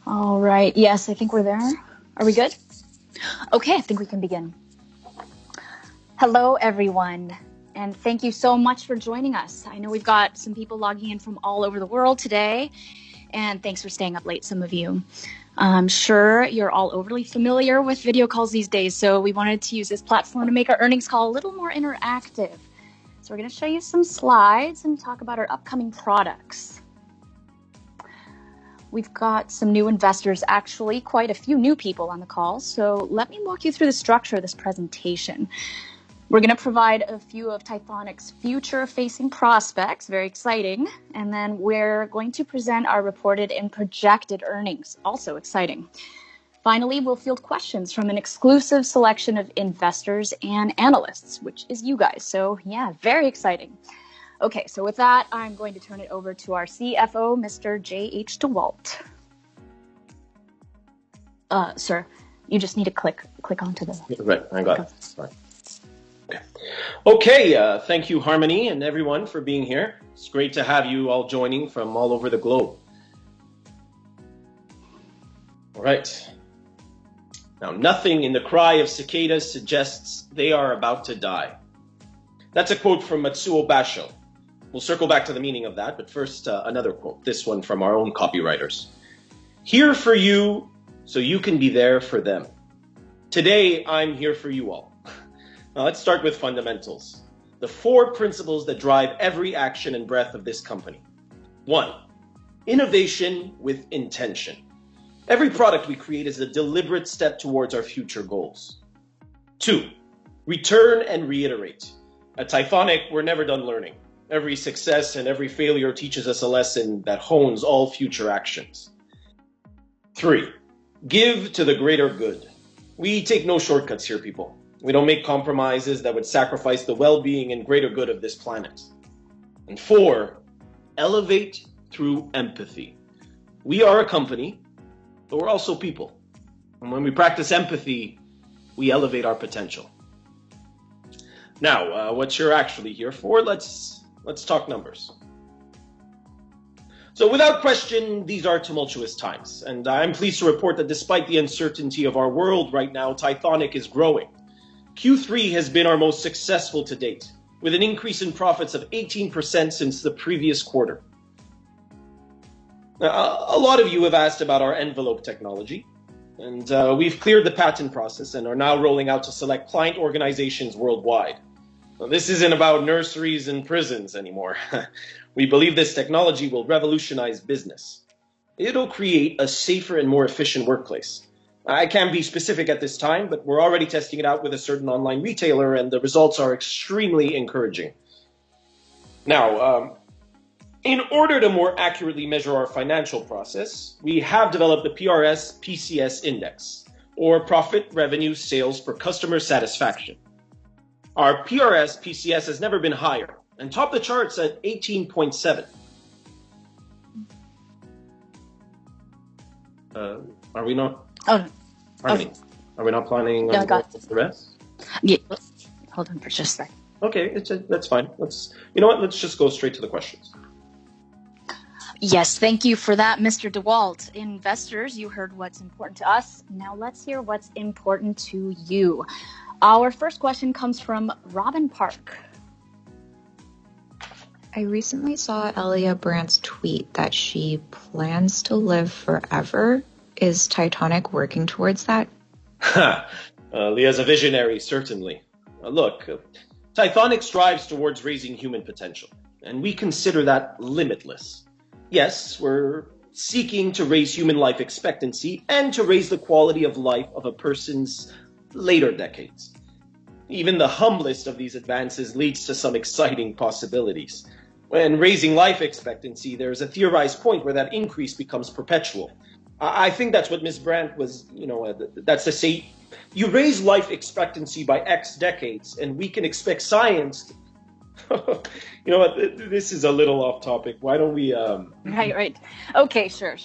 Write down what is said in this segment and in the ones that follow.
All right. Yes, I think we're there. Are we good? Okay, I think we can begin. Hello, everyone, and thank you so much for joining us. I know we've got some people logging in from all over the world today, and thanks for staying up late, some of you. I'm sure you're all overly familiar with video calls these days, so we wanted to use this platform to make our earnings call a little more interactive. So we're going to show you some slides and talk about our upcoming products. We've got some new investors, actually quite a few new people on the call, so let me walk you through the structure of this presentation. We're going to provide a few of Tythonic's future-facing prospects, very exciting, and then we're going to present our reported and projected earnings, also exciting. Finally, we'll field questions from an exclusive selection of investors and analysts, which is you guys, so yeah, very exciting. Okay, so with that, I'm going to turn it over to our CFO, Mr. J.H. DeWalt. Sir, you just need to click onto the... Right, I got it. Sorry. Okay, thank you, Harmony, and everyone for being here. It's great to have you all joining from all over the globe. All right. Now, nothing in the cry of cicadas suggests they are about to die. That's a quote from Matsuo Basho. We'll circle back to the meaning of that, but first, another quote, this one from our own copywriters. Here for you, so you can be there for them. Today, I'm here for you all. Now, let's start with fundamentals. The 4 principles that drive every action and breath of this company. 1, innovation with intention. Every product we create is a deliberate step towards our future goals. 2, return and reiterate. At Tythonic, we're never done learning. Every success and every failure teaches us a lesson that hones all future actions. 3, give to the greater good. We take no shortcuts here, people. We don't make compromises that would sacrifice the well-being and greater good of this planet. And 4, elevate through empathy. We are a company, but we're also people. And when we practice empathy, we elevate our potential. Now, what you're actually here for, let's talk numbers. So without question, these are tumultuous times, and I'm pleased to report that despite the uncertainty of our world right now, Tythonic is growing. Q3 has been our most successful to date, with an increase in profits of 18% since the previous quarter. Now, a lot of you have asked about our envelope technology, and we've cleared the patent process and are now rolling out to select client organizations worldwide. Now, this isn't about nurseries and prisons anymore. We believe this technology will revolutionize business. It'll create a safer and more efficient workplace. I can't be specific at this time, but we're already testing it out with a certain online retailer, and the results are extremely encouraging. Now, in order to more accurately measure our financial process, we have developed the PRS-PCS index, or Profit Revenue Sales per Customer Satisfaction. Our PRS-PCS has never been higher, and topped the charts at 18.7. Are we not? Oh, Harmony, okay. Are we not planning No, I on got the rest? Yeah. Hold on for just a second. Okay, that's fine. You know what? Let's just go straight to the questions. Yes, thank you for that, Mr. DeWalt. Investors, you heard what's important to us. Now let's hear what's important to you. Our first question comes from Robin Park. I recently saw Elia Brandt's tweet that she plans to live forever. Is Tythonic working towards that? Leah's a visionary, certainly. Look, Tythonic strives towards raising human potential, and we consider that limitless. Yes, we're seeking to raise human life expectancy and to raise the quality of life of a person's later decades. Even the humblest of these advances leads to some exciting possibilities. When raising life expectancy, there's a theorized point where that increase becomes perpetual. I think that's what Ms. Brandt was, that's to say, you raise life expectancy by X decades, and we can expect science. You know what, this is a little off topic. Why don't we... Right. Okay, sure.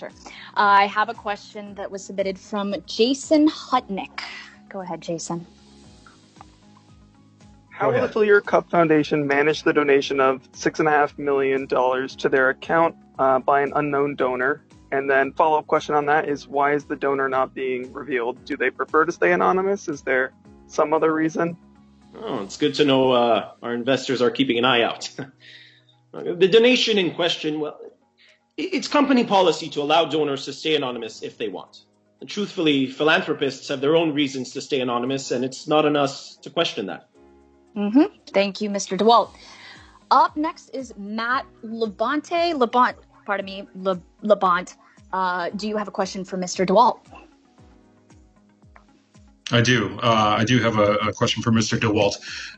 I have a question that was submitted from Jason Hutnick. Go ahead, Jason. How will the Filier Cup Foundation manage the donation of $6.5 million to their account by an unknown donor? And then follow-up question on that is, why is the donor not being revealed? Do they prefer to stay anonymous? Is there some other reason? Oh, it's good to know our investors are keeping an eye out. The donation in question, well, it's company policy to allow donors to stay anonymous if they want. And truthfully, philanthropists have their own reasons to stay anonymous, and it's not on us to question that. Thank you, Mr. DeWalt. Up next is Matt Labonte. Labont. Do you have a question for Mr. DeWalt? I do. I do have a question for Mr. DeWalt.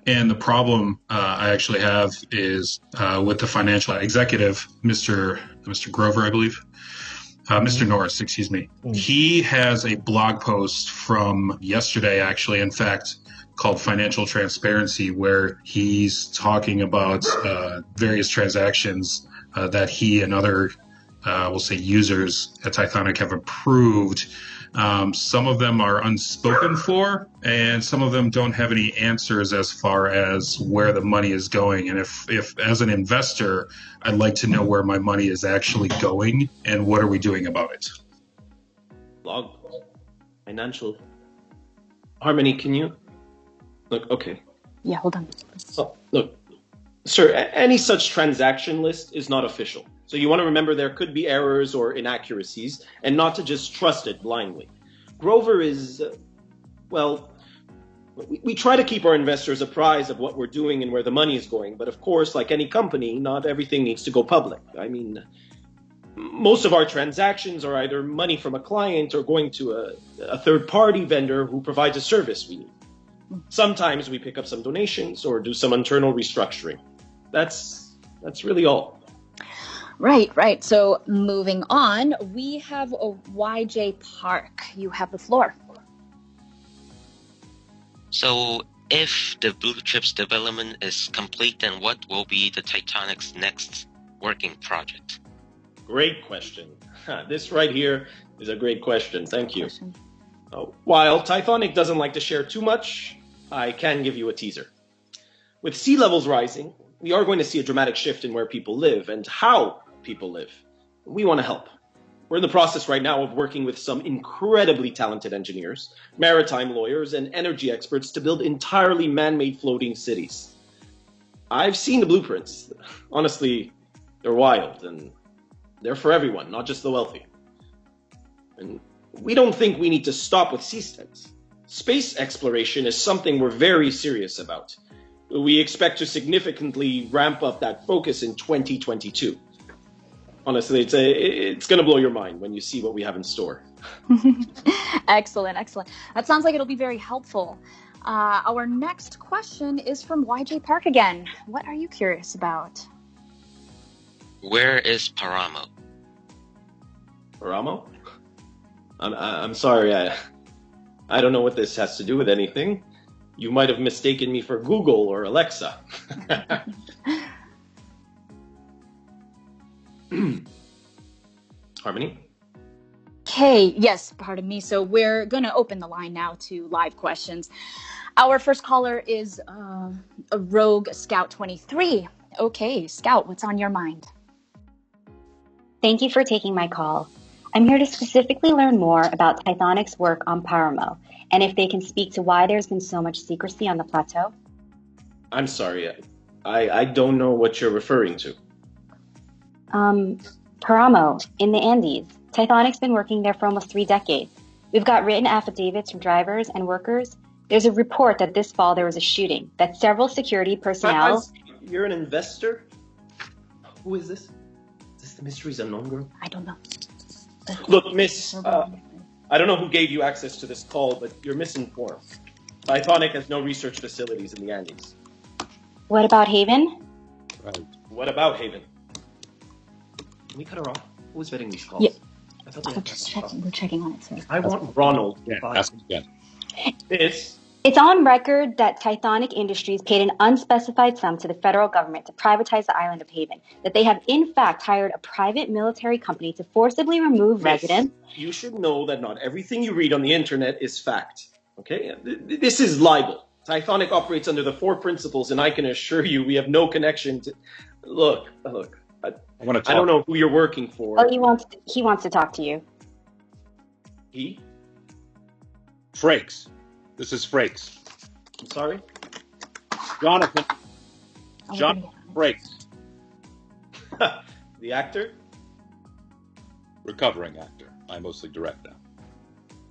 And the problem I actually have is with the financial executive, Mr. Grover, I believe. Mr. Norris, excuse me. He has a blog post from yesterday, actually, in fact, called Financial Transparency, where he's talking about various transactions that he and other, we'll say, users at Tythonic have approved. Some of them are unspoken for, and some of them don't have any answers as far as where the money is going. And if as an investor, I'd like to know where my money is actually going and what are we doing about it. Log. Financial. Harmony, can you? Look, okay. Yeah, hold on. Oh, look, sir, any such transaction list is not official. So you want to remember there could be errors or inaccuracies and not to just trust it blindly. Grover is, we try to keep our investors apprised of what we're doing and where the money is going. But of course, like any company, not everything needs to go public. I mean, most of our transactions are either money from a client or going to a third-party vendor who provides a service we need. Sometimes we pick up some donations or do some internal restructuring. That's really all. Right. So moving on, we have a YJ Park. You have the floor. So if the Blue Chips development is complete, then what will be the Tythonic's next working project? Great question. This right here is a great question. Thank you. While Tythonic doesn't like to share too much, I can give you a teaser. With sea levels rising, we are going to see a dramatic shift in where people live and how people live. We want to help. We're in the process right now of working with some incredibly talented engineers, maritime lawyers, and energy experts to build entirely man-made floating cities. I've seen the blueprints. Honestly, they're wild, and they're for everyone, not just the wealthy. And we don't think we need to stop with seasteads. Space exploration is something we're very serious about. We expect to significantly ramp up that focus in 2022. Honestly, it's going to blow your mind when you see what we have in store. Excellent. That sounds like it'll be very helpful. Our next question is from YJ Park again. What are you curious about? Where is Paramo? Paramo? I'm sorry, I don't know what this has to do with anything. You might have mistaken me for Google or Alexa. Harmony? Okay, yes, pardon me. So we're going to open the line now to live questions. Our first caller is a Rogue Scout 23. Okay, Scout, what's on your mind? Thank you for taking my call. I'm here to specifically learn more about Tythonic's work on Paramo, and if they can speak to why there's been so much secrecy on the plateau. I'm sorry, I don't know what you're referring to. Paramo, in the Andes. Tythonic's been working there for almost 3 decades. We've got written affidavits from drivers and workers. There's a report that this fall there was a shooting, that several security personnel... You're an investor? Who is this? Is this the Mysteries Unknown girl? I don't know. Look, miss, I don't know who gave you access to this call, but you're misinformed. Tythonic has no research facilities in the Andes. What about Haven? Right. What about Haven? Can we cut her off? Who was vetting these calls? Yeah. I thought We're checking on it, sir. I want Ronald. Yeah, ask him again. It's on record that Tythonic Industries paid an unspecified sum to the federal government to privatize the island of Haven, that they have in fact hired a private military company to forcibly remove residents. You should know that not everything you read on the internet is fact, okay? This is libel. Tythonic operates under the 4 principles, and I can assure you we have no connection to... Look, I want to talk. I don't know who you're working for. Oh, he wants to talk to you. He? Frakes. This is Frakes. I'm sorry? Jonathan Oh, we're gonna get Frakes. The actor? Recovering actor. I mostly direct now.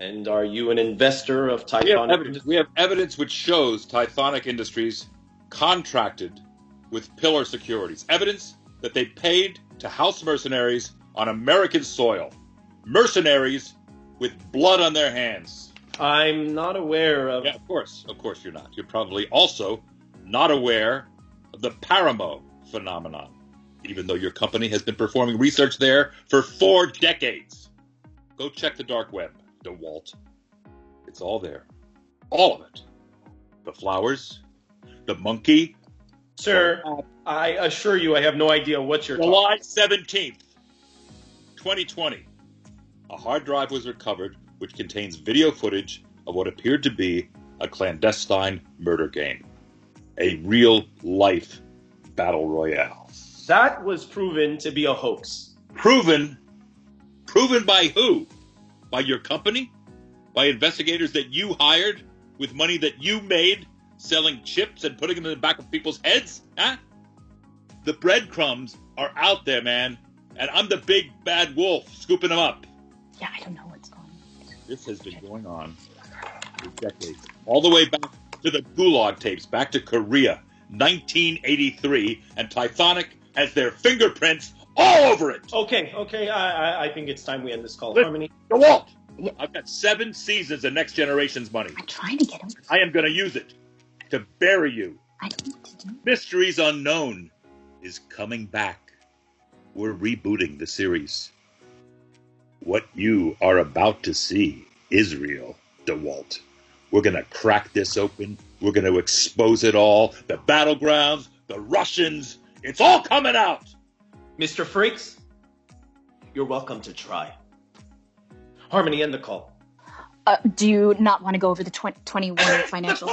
And are you an investor of We Tythonic? have evidence which shows Tythonic Industries contracted with Pillar Securities. Evidence that they paid to house mercenaries on American soil. Mercenaries with blood on their hands. I'm not aware of... Yeah, of course you're not. You're probably also not aware of the Paramo phenomenon, even though your company has been performing research there for 4 decades. Go check the dark web, DeWalt. It's all there. All of it. The flowers, the monkey. Sir, I assure you I have no idea what you're July talking 17th, 2020. A hard drive was recovered which contains video footage of what appeared to be a clandestine murder game. A real-life battle royale. That was proven to be a hoax. Proven by who? By your company? By investigators that you hired with money that you made selling chips and putting them in the back of people's heads? Huh? The breadcrumbs are out there, man. And I'm the big bad wolf scooping them up. Yeah, I don't know what's going on. This has been going on for decades. All the way back to the Gulag tapes, back to Korea, 1983, and Tythonic has their fingerprints all over it. Okay. I think it's time we end this call. Listen, Harmony? DeWalt, Yeah. I've got 7 seasons of Next Generation's money. I'm trying to get him. I am going to use it to bury you. I don't know what to do. Mysteries Unknown is coming back. We're rebooting the series. What you are about to see is real, DeWalt. We're going to crack this open. We're going to expose it all. The battlegrounds, the Russians, it's all coming out. Mr. Frakes, you're welcome to try. Harmony, end the call. Do you not want to go over the 21 financials?